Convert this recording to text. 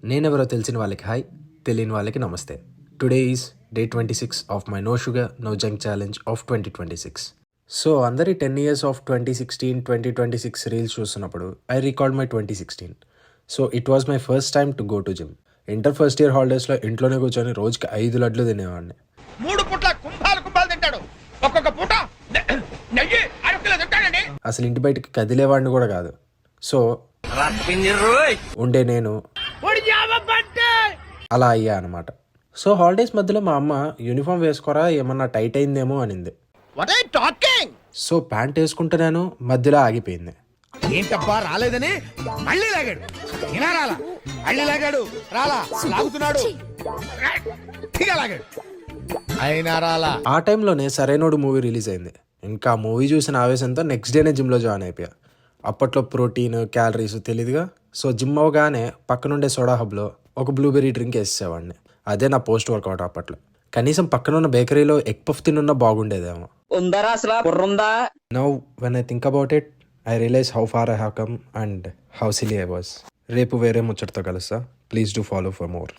నేనెవరో తెలిసిన వాళ్ళకి హాయ్, తెలియని వాళ్ళకి నమస్తే. Today is day 26 of my no sugar no junk challenge of 2026. So అందరి 10 years ఆఫ్ 2016 2026 రీల్స్ చూస్తున్నప్పుడు I record my 2016. So it was my first time to go to gym. Inter first year హాలిడేస్లో ఇంట్లోనే కూర్చొని రోజుకి 5 లడ్లు తినేవాడిని. 3 పూట్ల కుంభాలు తింటాడు. ఒక్కొక్క పూట నెయ్యి 6 కిలో తింటాడండి. అసలు ఇంటి బయటకి కదిలేవాడిని కూడా కాదు. సో ఉండే నేను అలా అయ్యా అనమాట. సో హాలిడేస్ మధ్యలో మా అమ్మ యూనిఫామ్ వేసుకోరా ఏమన్నా టైట్ అయిందేమో అనింది. సో ప్యాంట్ వేసుకుంటున్నాను, మధ్యలో ఆగిపోయింది. ఏంటబ్బా రాలేదని మళ్ళీ లాగాడు. ఇలా రాలా, మళ్ళీ లాగాడు, రాలా, లాగుతున్నాడు, గట్టిగా లాగాడు, అయినా రాలా. ఆ టైంలోనే సరైనోడు మూవీ రిలీజ్ అయింది. ఇంకా మూవీ చూసిన ఆవేశంతో నెక్స్ట్ డేనే జిమ్లో జాయిన్ అయిపోయా. అప్పట్లో ప్రోటీన్ క్యాలరీస్ తెలియదుగా. సో జిమ్ అవగానే పక్కనుండే సోడా హబ్లో ఒక బ్లూబెర్రీ డ్రింక్ వేసేసేవాడిని. అదే నా పోస్ట్ వర్కౌట్ అప్పట్లో. కనీసం పక్కనున్న బేకరీలో ఎగ్ పఫ్ తినున్నా బాగుండేదేమో. Now when I think about it I realize how far I have come and how silly I was. రేపు వేరే ముచ్చటతో కలుస్తా. Please do follow for more.